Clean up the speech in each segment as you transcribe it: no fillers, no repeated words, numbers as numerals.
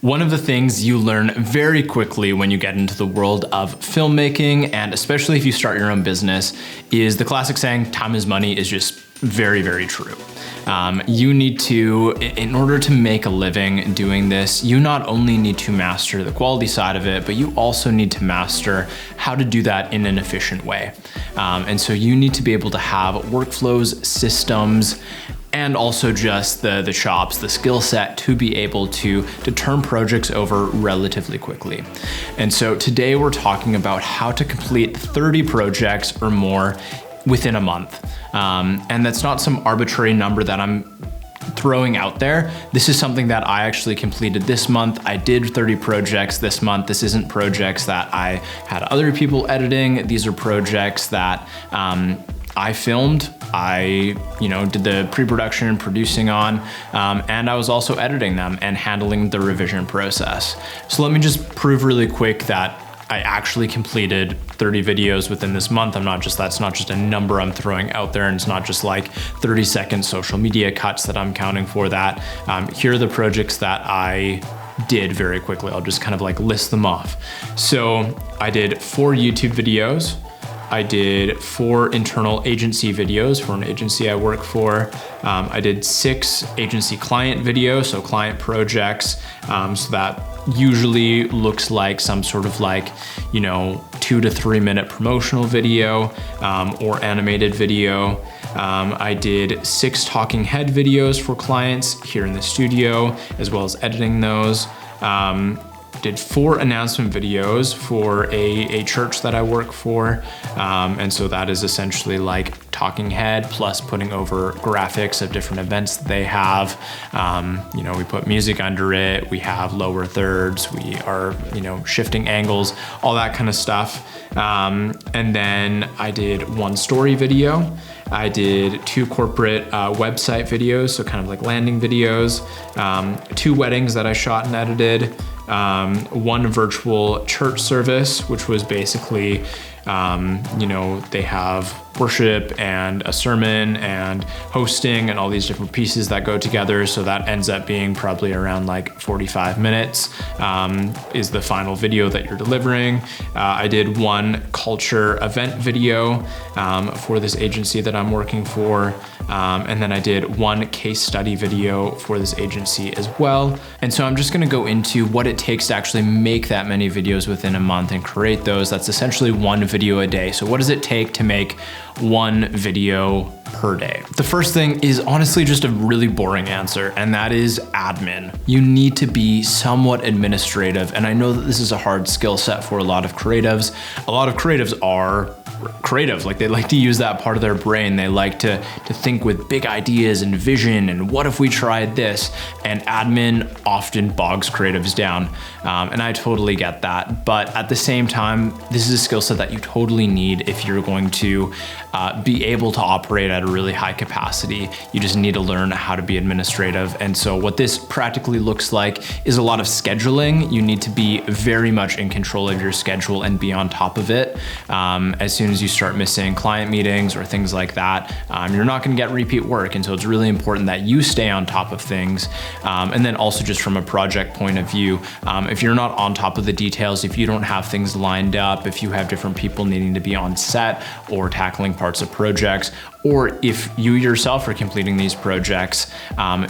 One of the things you learn very quickly when you get into the world of filmmaking, and especially if you start your own business, is the classic saying, time is money, is just very, very true. You need to, in order to make a living doing this, you not only need to master the quality side of it, but you also need to master how to do that in an efficient way. And so you need to be able to have workflows, systems, and also just the chops, the skill set to be able to turn projects over relatively quickly. And so today we're talking about how to complete 30 projects or more within a month. And that's not some arbitrary number that I'm throwing out there. This is something that I actually completed this month. I did 30 projects this month. This isn't projects that I had other people editing. These are projects that I filmed, I did the pre-production and producing on, and I was also editing them and handling the revision process. So let me just prove really quick that I actually completed 30 videos within this month. That's not just a number I'm throwing out there, and it's not just like 30-second social media cuts that I'm counting for that. Here are the projects that I did very quickly. I'll just kind of like list them off. So I did 4 YouTube videos. I did 4 internal agency videos for an agency I work for. I did 6 agency client videos, so client projects. So that usually looks like some sort of 2 to 3 minute promotional video or animated video. I did 6 talking head videos for clients here in the studio, as well as editing those. Did 4 announcement videos for a church that I work for. And so that is essentially like talking head plus putting over graphics of different events that they have. We put music under it. We have lower thirds. We are, shifting angles, all that kind of stuff. And then I did 1 story video. I did 2 corporate website videos, so kind of like landing videos, 2 weddings that I shot and edited, 1 virtual church service, which was basically, they have worship and a sermon and hosting and all these different pieces that go together. So that ends up being probably around like 45 minutes is the final video that you're delivering. I did 1 culture event video for this agency that I'm working for. And then I did 1 case study video for this agency as well. And so I'm just gonna go into what it takes to actually make that many videos within a month and create those. That's essentially 1 video a day. So what does it take to make 1 video per day? The first thing is honestly just a really boring answer, and that is admin. You need to be somewhat administrative, and I know that this is a hard skill set for a lot of creatives. A lot of creatives are creative, like they like to use that part of their brain. They like to think with big ideas and vision and what if we tried this, and admin often bogs creatives down. And I totally get that, but at the same time, this is a skill set that you totally need if you're going to be able to operate at a really high capacity. You just need to learn how to be administrative. And so what this practically looks like is a lot of scheduling. You need to be very much in control of your schedule and be on top of it. As soon as you start missing client meetings or things like that, you're not gonna get repeat work. And so it's really important that you stay on top of things. And then also just from a project point of view, if you're not on top of the details, if you don't have things lined up, if you have different people needing to be on set or tackling parts of projects, or if you yourself are completing these projects,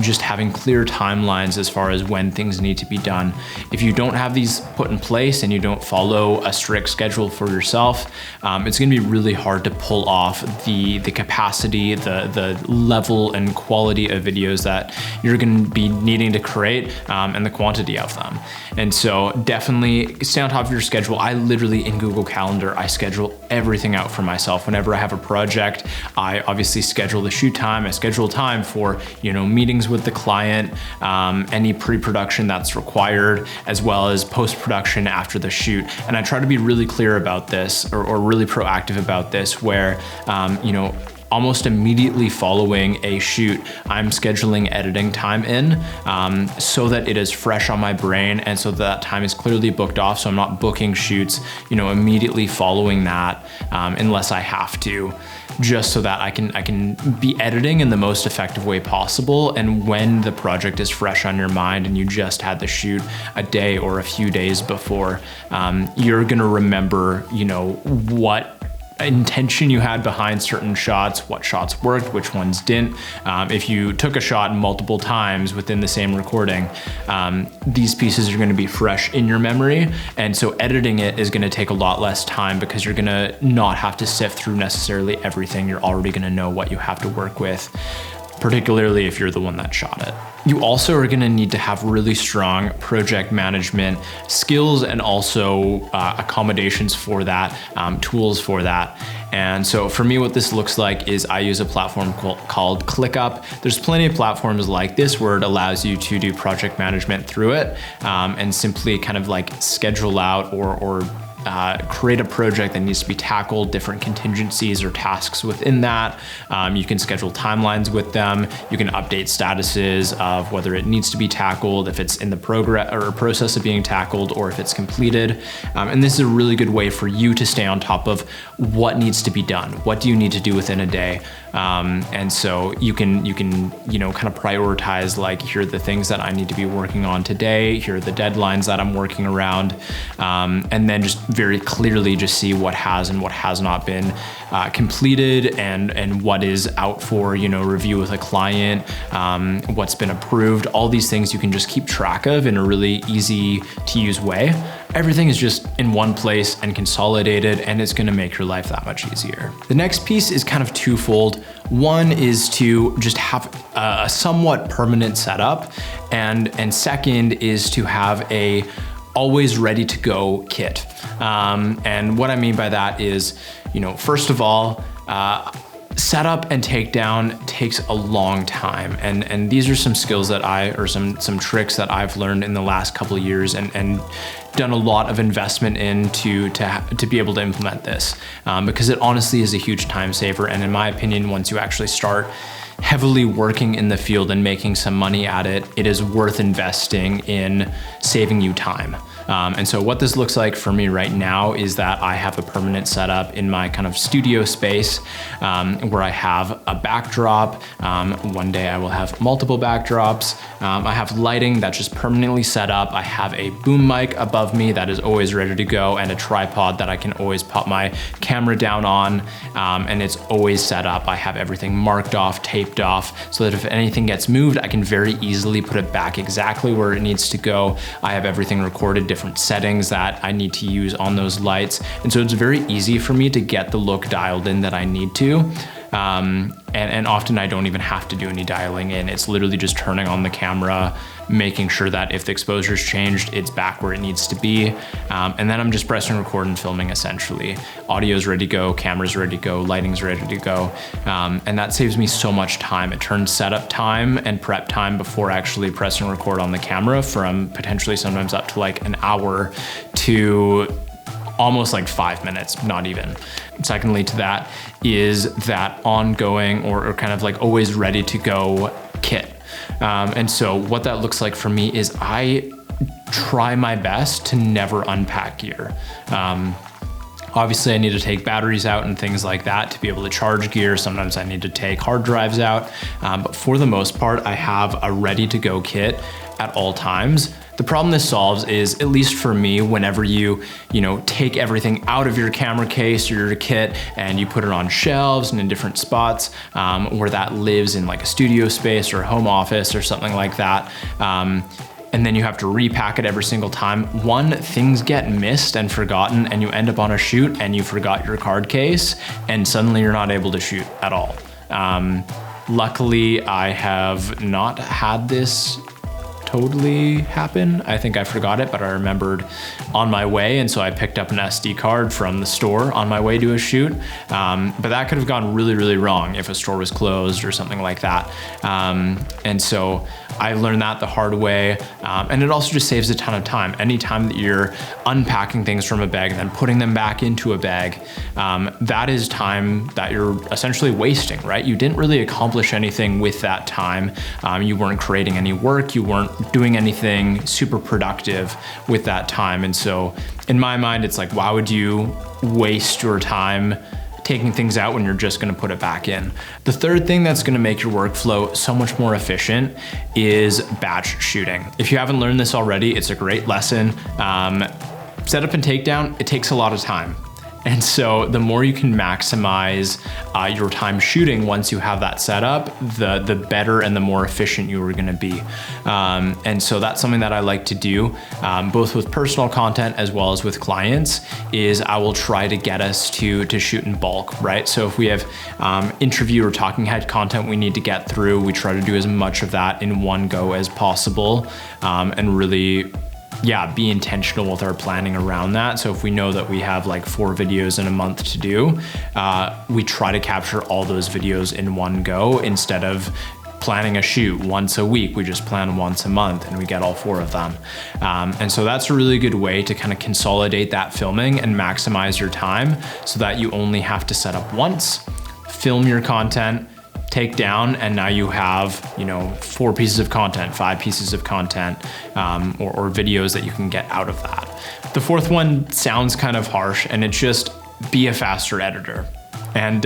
just having clear timelines as far as when things need to be done. If you don't have these put in place and you don't follow a strict schedule for yourself, it's gonna be really hard to pull off the capacity, the level and quality of videos that you're gonna be needing to create, and the quantity of them. And so definitely stay on top of your schedule. I literally, in Google Calendar, I schedule everything out for myself. Whenever I have a project, I obviously schedule the shoot time. I schedule time for, meetings with the client, any pre-production that's required, as well as post-production after the shoot. And I try to be really clear about this, or really proactive about this, where, almost immediately following a shoot, I'm scheduling editing time in so that it is fresh on my brain, and so that time is clearly booked off. So I'm not booking shoots, immediately following that unless I have to. just so that I can be editing in the most effective way possible. And when the project is fresh on your mind and you just had the shoot a day or a few days before, you're gonna remember, what intention you had behind certain shots, what shots worked, which ones didn't. If you took a shot multiple times within the same recording, these pieces are gonna be fresh in your memory. And so editing it is gonna take a lot less time because you're gonna not have to sift through necessarily everything. You're already gonna know what you have to work with, particularly if you're the one that shot it. You also are gonna need to have really strong project management skills and also accommodations for that, tools for that. And so for me, what this looks like is I use a platform called ClickUp. There's plenty of platforms like this where it allows you to do project management through it, and simply kind of like schedule out or create a project that needs to be tackled, different contingencies or tasks within that. You can schedule timelines with them. You can update statuses of whether it needs to be tackled, if it's in the progress or process of being tackled, or if it's completed. And this is a really good way for you to stay on top of what needs to be done. What do you need to do within a day? And so you can kind of prioritize, like, here are the things that I need to be working on today. Here are the deadlines that I'm working around. And then just very clearly just see what has and what has not been completed, and what is out for, review with a client, what's been approved. All these things you can just keep track of in a really easy to use way. Everything is just in one place and consolidated, and it's gonna make your life that much easier. The next piece is kind of twofold. One is to just have a somewhat permanent setup, and second is to have a always ready to go kit. And what I mean by that is, first of all, setup and takedown takes a long time. And these are some skills that some tricks that I've learned in the last couple of years and done a lot of investment in to be able to implement this, because it honestly is a huge time saver. And in my opinion, once you actually start heavily working in the field and making some money at it, it is worth investing in saving you time. And so what this looks like for me right now is that I have a permanent setup in my kind of studio space, where I have a backdrop. One day I will have multiple backdrops. I have lighting that's just permanently set up. I have a boom mic above me that is always ready to go, and a tripod that I can always pop my camera down on, and it's always set up. I have everything marked off, taped off, so that if anything gets moved, I can very easily put it back exactly where it needs to go. I have everything recorded, different settings that I need to use on those lights. And so it's very easy for me to get the look dialed in that I need to. And often I don't even have to do any dialing in. It's literally just turning on the camera, making sure that if the exposure's changed, it's back where it needs to be. And then I'm just pressing record and filming essentially. Audio's ready to go, camera's ready to go, lighting's ready to go. And that saves me so much time. It turns setup time and prep time before actually pressing record on the camera from potentially sometimes up to like an hour to almost like 5 minutes, not even. Secondly to that is that ongoing or kind of like always ready to go kit. And so what that looks like for me is I try my best to never unpack gear. Obviously I need to take batteries out and things like that to be able to charge gear. Sometimes I need to take hard drives out, but for the most part, I have a ready to go kit at all times. The problem this solves is, at least for me, whenever you take everything out of your camera case or your kit and you put it on shelves and in different spots where that lives in like a studio space or a home office or something like that, and then you have to repack it every single time. One, things get missed and forgotten, and you end up on a shoot and you forgot your card case, and suddenly you're not able to shoot at all. Luckily, I have not had this totally happen. I think I forgot it, but I remembered on my way, and so I picked up an SD card from the store on my way to a shoot. But that could have gone really, really wrong if a store was closed or something like that. And so I learned that the hard way. And it also just saves a ton of time. Anytime that you're unpacking things from a bag and then putting them back into a bag, that is time that you're essentially wasting, right? You didn't really accomplish anything with that time. You weren't creating any work. You weren't doing anything super productive with that time. And so in my mind, it's like, why would you waste your time taking things out when you're just gonna put it back in. The third thing that's gonna make your workflow so much more efficient is batch shooting. If you haven't learned this already, it's a great lesson. Setup and takedown, it takes a lot of time. And so the more you can maximize your time shooting once you have that set up, the better and the more efficient you are gonna be. And so that's something that I like to do, both with personal content as well as with clients, is I will try to get us to shoot in bulk, right? So if we have interview or talking head content we need to get through, we try to do as much of that in one go as possible, and really be intentional with our planning around that. So if we know that we have like 4 videos in a month to do, we try to capture all those videos in one go instead of planning a shoot once a week. We just plan once a month and we get all 4 of them. And so that's a really good way to kind of consolidate that filming and maximize your time so that you only have to set up once, film your content, take down, and now you have 4 pieces of content, 5 pieces of content, or videos that you can get out of that. The fourth one sounds kind of harsh, and it's just be a faster editor. And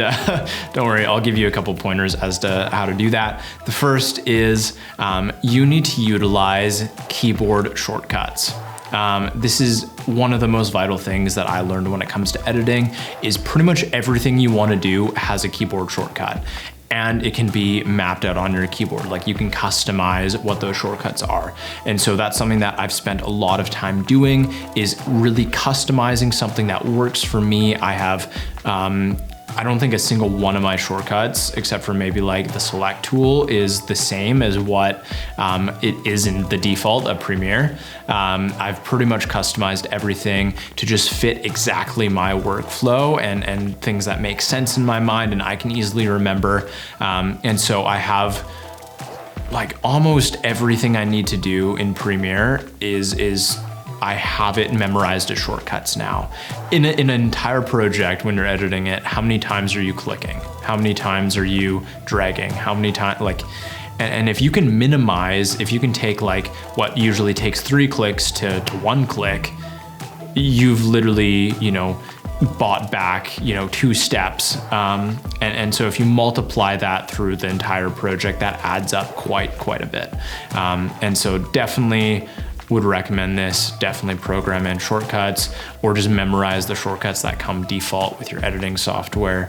don't worry, I'll give you a couple pointers as to how to do that. The first is you need to utilize keyboard shortcuts. This is one of the most vital things that I learned when it comes to editing, is pretty much everything you want to do has a keyboard shortcut. And it can be mapped out on your keyboard. Like, you can customize what those shortcuts are. And so that's something that I've spent a lot of time doing, is really customizing something that works for me. I have, I don't think a single one of my shortcuts, except for maybe like the select tool, is the same as what it is in the default of Premiere. I've pretty much customized everything to just fit exactly my workflow and things that make sense in my mind and I can easily remember. And so I have like almost everything I need to do in Premiere is I have it memorized as shortcuts now. In an entire project, when you're editing it, how many times are you clicking? How many times are you dragging? How many times, and if you can minimize, if you can take like what usually takes 3 clicks to 1 click, you've literally, bought back, 2 steps. And so if you multiply that through the entire project, that adds up quite a bit. And so definitely would recommend this. Definitely program in shortcuts, or just memorize the shortcuts that come default with your editing software.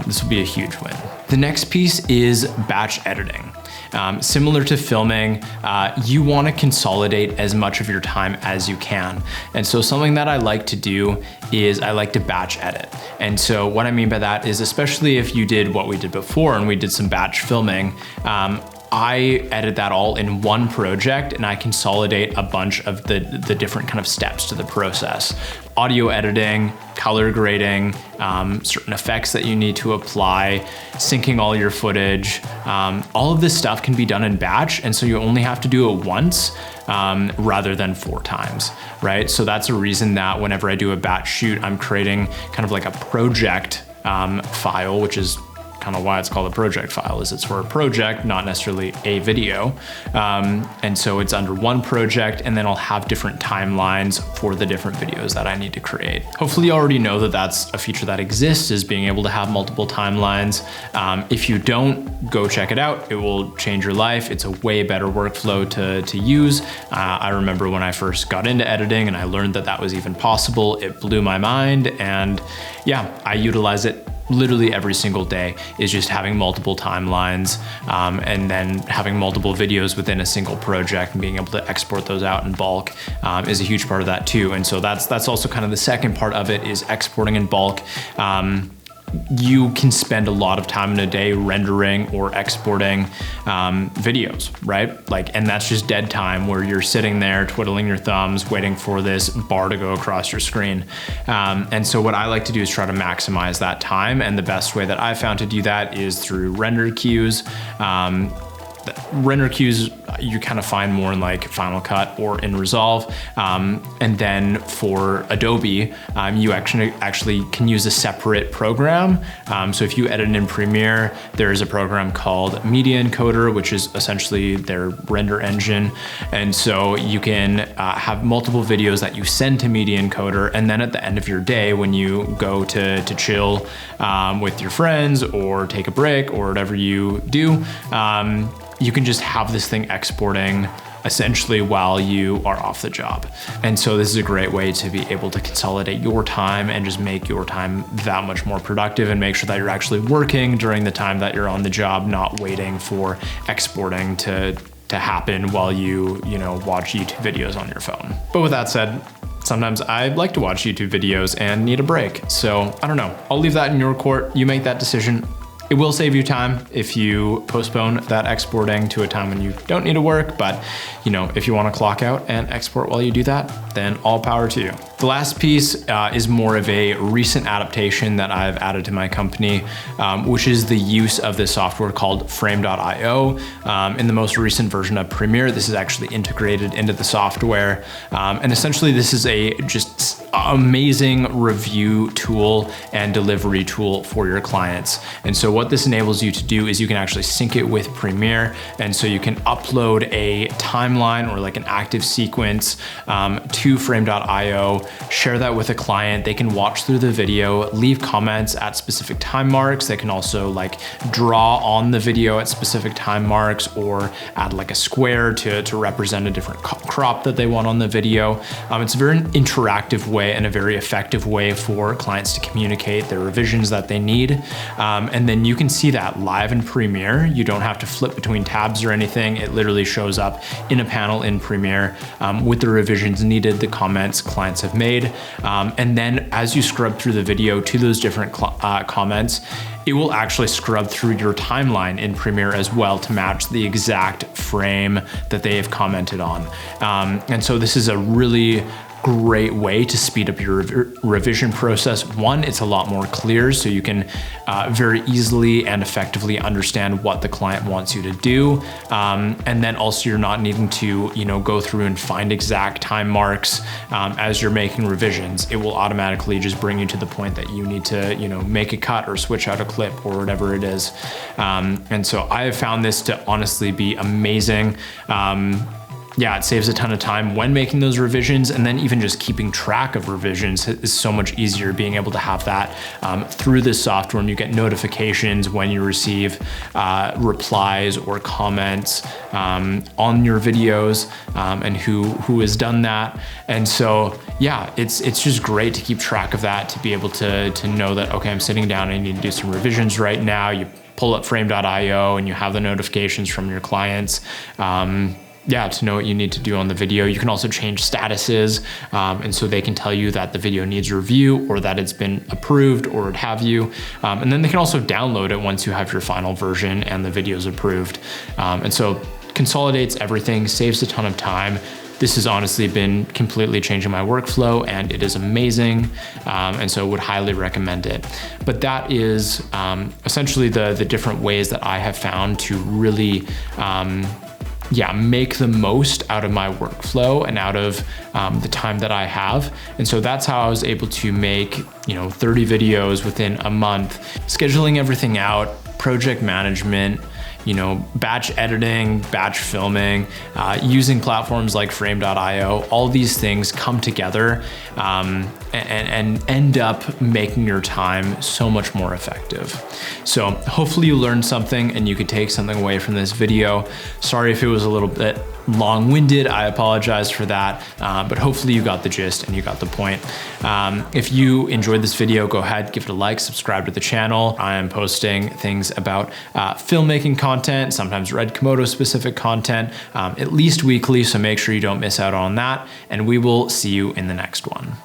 This will be a huge win. The next piece is batch editing. Similar to filming, you want to consolidate as much of your time as you can. And so something that I like to do is I like to batch edit. And so what I mean by that is, especially if you did what we did before and we did some batch filming, I edit that all in one project and I consolidate a bunch of the different kind of steps to the process. Audio editing, color grading, certain effects that you need to apply, syncing all your footage. All of this stuff can be done in batch, and so you only have to do it once rather than 4 times, right? So that's a reason that whenever I do a batch shoot, I'm creating kind of like a project file, which is kind of why it's called a project file, is it's for a project, not necessarily a video. And so it's under one project, and then I'll have different timelines for the different videos that I need to create. Hopefully you already know that that's a feature that exists, is being able to have multiple timelines. If you don't, go check it out. It will change your life. It's a way better workflow to use. I remember when I first got into editing and I learned that that was even possible, it blew my mind. And yeah, I utilize it literally every single day, is just having multiple timelines and then having multiple videos within a single project and being able to export those out in bulk is a huge part of that too. And so that's also kind of the second part of it, is exporting in bulk. You can spend a lot of time in a day rendering or exporting videos, right? And that's just dead time where you're sitting there twiddling your thumbs, waiting for this bar to go across your screen. And so what I like to do is try to maximize that time. And the best way that I found to do that is through render queues. The render queues you kind of find more in like Final Cut or in Resolve. And then for Adobe, you actually can use a separate program. So if you edit in Premiere, there is a program called Media Encoder, which is essentially their render engine. And so you can have multiple videos that you send to Media Encoder, and then at the end of your day, when you go to chill with your friends or take a break or whatever you do, you can just have this thing exporting essentially while you are off the job. And so this is a great way to be able to consolidate your time and just make your time that much more productive and make sure that you're actually working during the time that you're on the job, not waiting for exporting to happen while you watch YouTube videos on your phone. But with that said, sometimes I like to watch YouTube videos and need a break. So I don't know, I'll leave that in your court. You make that decision. It will save you time if you postpone that exporting to a time when you don't need to work, but if you want to clock out and export while you do that, then all power to you. The last piece is more of a recent adaptation that I've added to my company, which is the use of this software called Frameio. In the most recent version of Premiere, this is actually integrated into the software. And essentially this is a just amazing review tool and delivery tool for your clients. And so what this enables you to do is you can actually sync it with Premiere. And so you can upload a timeline or like an active sequence to Frameio, share that with a client. They can watch through the video, leave comments at specific time marks. They can also like draw on the video at specific time marks or add like a square to represent a different crop that they want on the video. It's a very interactive way and a very effective way for clients to communicate their revisions that they need. And then you can see that live in Premiere. You don't have to flip between tabs or anything. It literally shows up in a panel in Premiere with the revisions needed, the comments clients have made. And then as you scrub through the video to those different comments, it will actually scrub through your timeline in Premiere as well to match the exact frame that they have commented on. And so this is a really great way to speed up your revision process. One, it's a lot more clear, so you can very easily and effectively understand what the client wants you to do. And then also you're not needing to go through and find exact time marks as you're making revisions. It will automatically just bring you to the point that you need to make a cut or switch out a clip or whatever it is. And so I have found this to honestly be amazing. Yeah, it saves a ton of time when making those revisions, and then even just keeping track of revisions is so much easier, being able to have that through this software, and you get notifications when you receive replies or comments on your videos and who has done that. And so yeah, it's just great to keep track of that, to be able to know that, okay, I'm sitting down and I need to do some revisions right now. You pull up Frame.io and you have the notifications from your clients. Yeah, to know what you need to do on the video. You can also change statuses, and so they can tell you that the video needs review or that it's been approved or what have you. And then they can also download it once you have your final version and the video's approved. And so consolidates everything, saves a ton of time. This has honestly been completely changing my workflow, and it is amazing. And so would highly recommend it. But that is essentially the different ways that I have found to really make the most out of my workflow and out of the time that I have. And so that's how I was able to make 30 videos within a month, scheduling everything out, project management, batch editing, batch filming, using platforms like Frame.io. All these things come together and end up making your time so much more effective. So hopefully you learned something and you could take something away from this video. Sorry if it was a little bit long-winded, I apologize for that, but hopefully you got the gist and you got the point. If you enjoyed this video, go ahead, give it a like, subscribe to the channel. I am posting things about filmmaking content, sometimes Red Komodo specific content, at least weekly, so make sure you don't miss out on that, and we will see you in the next one.